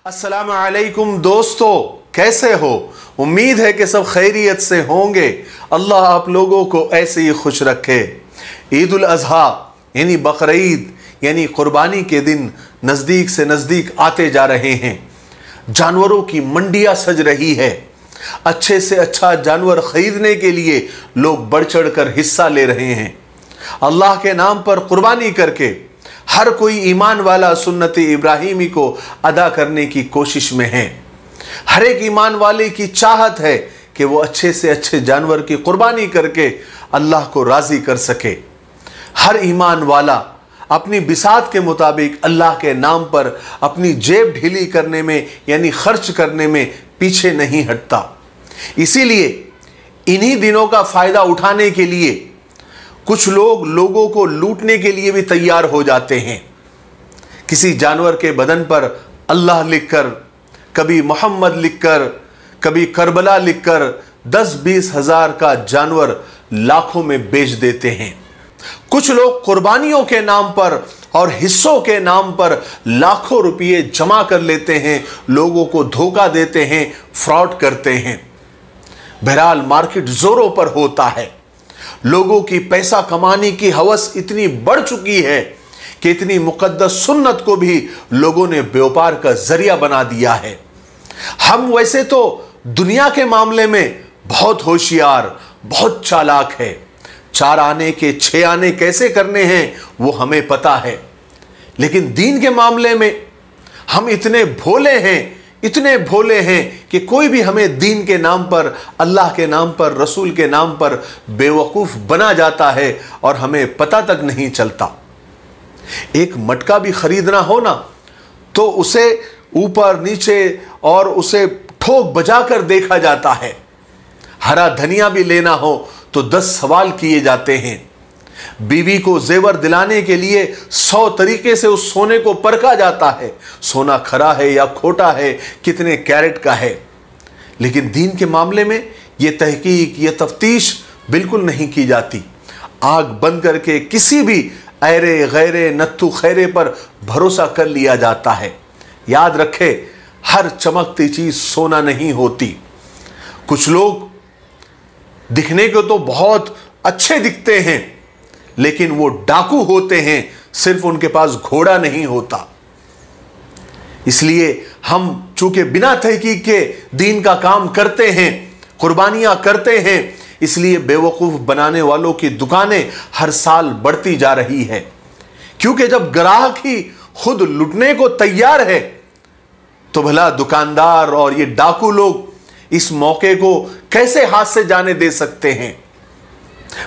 अस्सलाम वालेकुम दोस्तों, कैसे हो? उम्मीद है कि सब खैरियत से होंगे। अल्लाह आप लोगों को ऐसे ही खुश रखे। ईद उल अज़हा यानी बकरीद यानी कुर्बानी के दिन नज़दीक से नज़दीक आते जा रहे हैं। जानवरों की मंडियाँ सज रही है। अच्छे से अच्छा जानवर ख़रीदने के लिए लोग बढ़ चढ़ कर हिस्सा ले रहे हैं। अल्लाह के नाम पर कुर्बानी करके हर कोई ईमान वाला सुन्नत इब्राहिमी को अदा करने की कोशिश में है। हर एक ईमान वाले की चाहत है कि वो अच्छे से अच्छे जानवर की कुर्बानी करके अल्लाह को राज़ी कर सके। हर ईमान वाला अपनी बिसात के मुताबिक अल्लाह के नाम पर अपनी जेब ढीली करने में यानी खर्च करने में पीछे नहीं हटता। इसीलिए इन्हीं दिनों का फ़ायदा उठाने के लिए कुछ लोग लोगों को लूटने के लिए भी तैयार हो जाते हैं। किसी जानवर के बदन पर अल्लाह लिखकर, कभी मोहम्मद लिखकर, कभी करबला लिखकर 10-20 हज़ार का जानवर लाखों में बेच देते हैं। कुछ लोग कुर्बानियों के नाम पर और हिस्सों के नाम पर लाखों रुपये जमा कर लेते हैं, लोगों को धोखा देते हैं, फ्रॉड करते हैं। बहरहाल मार्केट जोरों पर होता है। लोगों की पैसा कमाने की हवस इतनी बढ़ चुकी है कि इतनी मुकद्दस सुन्नत को भी लोगों ने व्यापार का जरिया बना दिया है। हम वैसे तो दुनिया के मामले में बहुत होशियार, बहुत चालाक है। 4 आने के 6 आने कैसे करने हैं वो हमें पता है, लेकिन दीन के मामले में हम इतने भोले हैं कि कोई भी हमें दीन के नाम पर, अल्लाह के नाम पर, रसूल के नाम पर बेवकूफ़ बना जाता है और हमें पता तक नहीं चलता। एक मटका भी खरीदना हो ना तो उसे ऊपर नीचे और उसे ठोक बजा कर देखा जाता है। हरा धनिया भी लेना हो तो 10 सवाल किए जाते हैं। बीवी को जेवर दिलाने के लिए 100 तरीके से उस सोने को परखा जाता है। सोना खरा है या खोटा है, कितने कैरेट का है। लेकिन दीन के मामले में ये तहकीक, ये तफ्तीश बिल्कुल नहीं की जाती। आग बंद करके किसी भी ऐरे गैरे नत्थु खैरे पर भरोसा कर लिया जाता है। याद रखे, हर चमकती चीज सोना नहीं होती। कुछ लोग दिखने को तो बहुत अच्छे दिखते हैं, लेकिन वो डाकू होते हैं, सिर्फ उनके पास घोड़ा नहीं होता। इसलिए हम चूंकि बिना तहकीक के दीन का काम करते हैं, कुर्बानियां करते हैं, इसलिए बेवकूफ बनाने वालों की दुकानें हर साल बढ़ती जा रही है। क्योंकि जब ग्राहक ही खुद लुटने को तैयार है तो भला दुकानदार और ये डाकू लोग इस मौके को कैसे हाथ से जाने दे सकते हैं।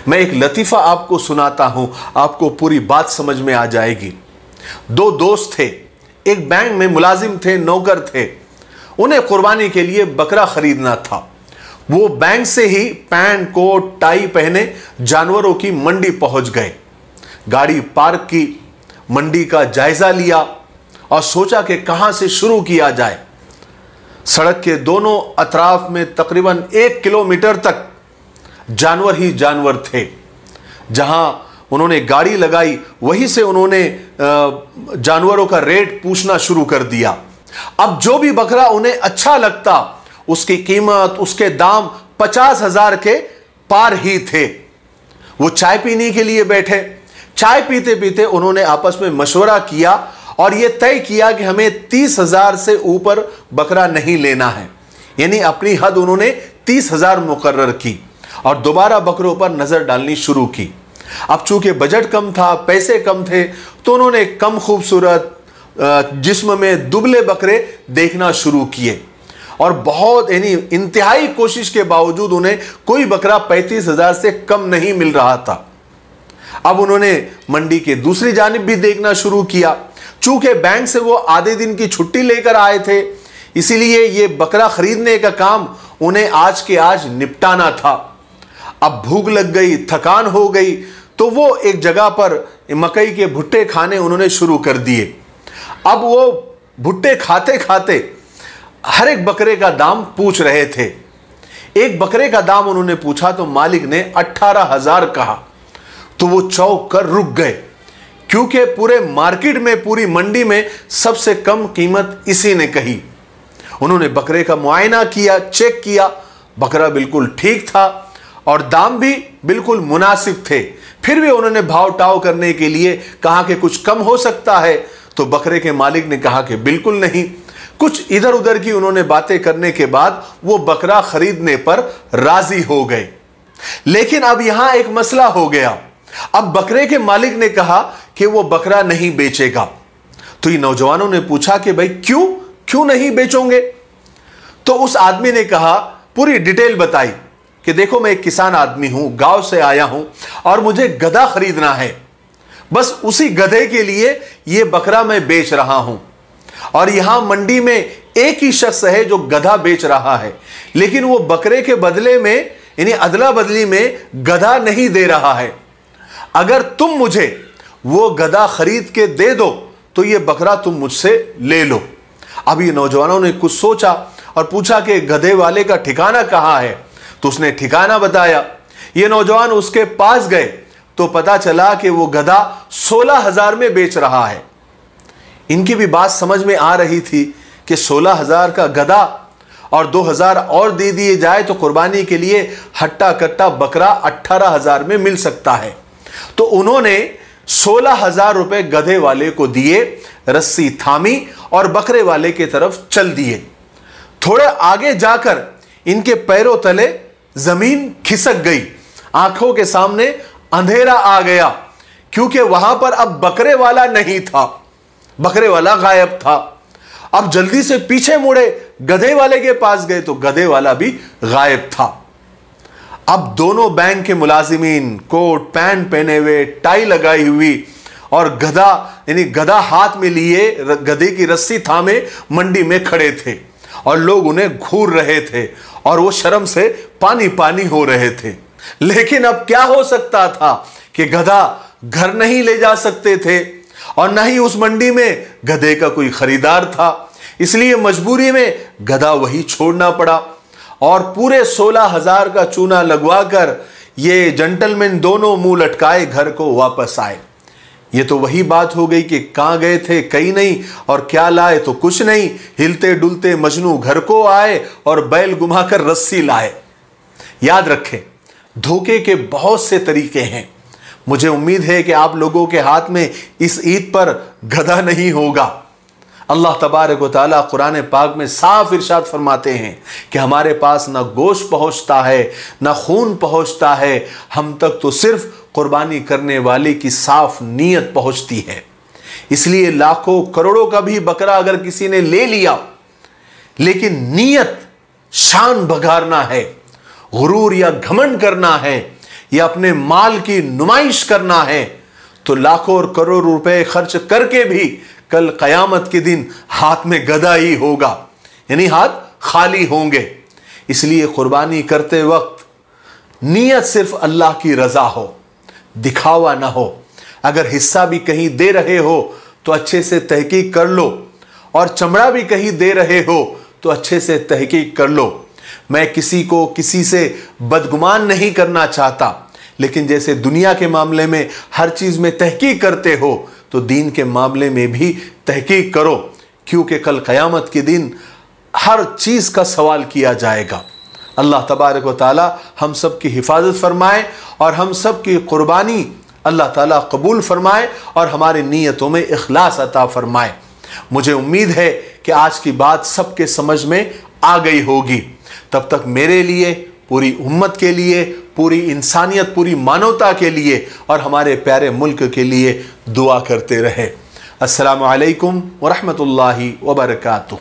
मैं एक लतीफ़ा आपको सुनाता हूं, आपको पूरी बात समझ में आ जाएगी। 2 दोस्त थे, एक बैंक में मुलाजिम थे, नौकर थे। उन्हें कुर्बानी के लिए बकरा खरीदना था। वो बैंक से ही पैंट कोट टाई पहने जानवरों की मंडी पहुंच गए। गाड़ी पार्क की, मंडी का जायजा लिया और सोचा कि कहां से शुरू किया जाए। सड़क के दोनों अतराफ में तकरीबन 1 किलोमीटर तक जानवर ही जानवर थे। जहां उन्होंने गाड़ी लगाई वहीं से उन्होंने जानवरों का रेट पूछना शुरू कर दिया। अब जो भी बकरा उन्हें अच्छा लगता उसकी कीमत, उसके दाम 50,000 के पार ही थे। वो चाय पीने के लिए बैठे। चाय पीते पीते उन्होंने आपस में मशवरा किया और यह तय किया कि हमें 30,000 से ऊपर बकरा नहीं लेना है। यानी अपनी हद उन्होंने 30,000 मुकर्रर की और दोबारा बकरों पर नजर डालनी शुरू की। अब चूंकि बजट कम था, पैसे कम थे, तो उन्होंने कम खूबसूरत जिस्म में दुबले बकरे देखना शुरू किए और बहुत यानी इंतहाई कोशिश के बावजूद उन्हें कोई बकरा 35,000 से कम नहीं मिल रहा था। अब उन्होंने मंडी के दूसरी जानिब भी देखना शुरू किया। चूंकि बैंक से वो आधे दिन की छुट्टी लेकर आए थे, इसीलिए ये बकरा खरीदने का काम उन्हें आज के आज निपटाना था। अब भूख लग गई, थकान हो गई, तो वो एक जगह पर मकई के भुट्टे खाने उन्होंने शुरू कर दिए। अब वो भुट्टे खाते खाते हर एक बकरे का दाम पूछ रहे थे। एक बकरे का दाम उन्होंने पूछा तो मालिक ने 18,000 कहा। तो वो चौंक कर रुक गए क्योंकि पूरे मार्केट में, पूरी मंडी में सबसे कम कीमत इसी ने कही। उन्होंने बकरे का मुआयना किया, चेक किया, बकरा बिल्कुल ठीक था और दाम भी बिल्कुल मुनासिब थे। फिर भी उन्होंने भाव टाव करने के लिए कहा कि कुछ कम हो सकता है, तो बकरे के मालिक ने कहा कि बिल्कुल नहीं। कुछ इधर उधर की उन्होंने बातें करने के बाद वो बकरा खरीदने पर राजी हो गए। लेकिन अब यहां एक मसला हो गया। अब बकरे के मालिक ने कहा कि वो बकरा नहीं बेचेगा। तो ये नौजवानों ने पूछा कि भाई क्यों नहीं बेचोगे? तो उस आदमी ने कहा, पूरी डिटेल बताई कि देखो मैं एक किसान आदमी हूं, गांव से आया हूं और मुझे गधा खरीदना है। बस उसी गधे के लिए ये बकरा मैं बेच रहा हूं और यहां मंडी में एक ही शख्स है जो गधा बेच रहा है, लेकिन वो बकरे के बदले में यानी अदला बदली में गधा नहीं दे रहा है। अगर तुम मुझे वो गधा खरीद के दे दो तो ये बकरा तुम मुझसे ले लो। अब ये नौजवानों ने कुछ सोचा और पूछा कि गधे वाले का ठिकाना कहाँ है? तो उसने ठिकाना बताया। ये नौजवान उसके पास गए तो पता चला कि वो गधा 16,000 में बेच रहा है। इनकी भी बात समझ में आ रही थी कि 16,000 का गधा और 2,000 और दे दिए जाए तो कुर्बानी के लिए हट्टा कट्टा बकरा 18,000 में मिल सकता है। तो उन्होंने 16,000 रुपए गधे वाले को दिए, रस्सी थामी और बकरे वाले की तरफ चल दिए। थोड़े आगे जाकर इनके पैरों तले जमीन खिसक गई, आंखों के सामने अंधेरा आ गया, क्योंकि वहां पर अब बकरे वाला नहीं था, बकरे वाला गायब था। अब जल्दी से पीछे मुड़े, गधे वाले के पास गए तो गधे वाला भी गायब था। अब दोनों बैंक के मुलाजिमीन कोट पैंट पहने हुए, टाई लगाई हुई और गधा यानी गधा हाथ में लिए, गधे की रस्सी थामे मंडी में खड़े थे और लोग उन्हें घूर रहे थे और वो शर्म से पानी पानी हो रहे थे। लेकिन अब क्या हो सकता था कि गधा घर नहीं ले जा सकते थे और न ही उस मंडी में गधे का कोई खरीदार था, इसलिए मजबूरी में गधा वही छोड़ना पड़ा और पूरे 16,000 का चूना लगवाकर ये जेंटलमैन दोनों मुंह लटकाए घर को वापस आए। ये तो वही बात हो गई कि कहां गए थे कहीं नहीं और क्या लाए तो कुछ नहीं। हिलते डुलते मजनू घर को आए और बैल घुमाकर रस्सी लाए। याद रखें, धोखे के बहुत से तरीके हैं। मुझे उम्मीद है कि आप लोगों के हाथ में इस ईद पर गधा नहीं होगा। अल्लाह तबारक व तआला कुरान पाक में साफ इरशाद फरमाते हैं कि हमारे पास ना गोश्त पहुंचता है ना खून पहुंचता है, हम तक तो सिर्फ कुर्बानी करने वाले की साफ नीयत पहुंचती है। इसलिए लाखों करोड़ों का भी बकरा अगर किसी ने ले लिया, लेकिन नीयत शान बघारना है, गुरूर या घमंड करना है या अपने माल की नुमाइश करना है, तो लाखों और करोड़ रुपए खर्च करके भी कल कयामत के दिन हाथ में गधा ही होगा, यानी हाथ खाली होंगे। इसलिए कुर्बानी करते वक्त नीयत सिर्फ अल्लाह की रजा हो, दिखावा ना हो। अगर हिस्सा भी कहीं दे रहे हो तो अच्छे से तहकीक कर लो और चमड़ा भी कहीं दे रहे हो तो अच्छे से तहकीक कर लो। मैं किसी को किसी से बदगुमान नहीं करना चाहता, लेकिन जैसे दुनिया के मामले में हर चीज में तहकीक करते हो तो दीन के मामले में भी तहकीक करो, क्योंकि कल क़यामत के दिन हर चीज का सवाल किया जाएगा। अल्लाह तबारक व तआला हम सब की हिफाजत फरमाए और हम सब की कुर्बानी अल्लाह ताला कबूल फरमाए और हमारी नीयतों में इखलास अता फरमाए। मुझे उम्मीद है कि आज की बात सबके समझ में आ गई होगी। तब तक मेरे लिए, पूरी उम्मत के लिए, पूरी इंसानियत, पूरी मानवता के लिए और हमारे प्यारे मुल्क के लिए दुआ करते रहे। अस्सलामु अलैकुम व रहमतुल्लाहि व बरकातुहू।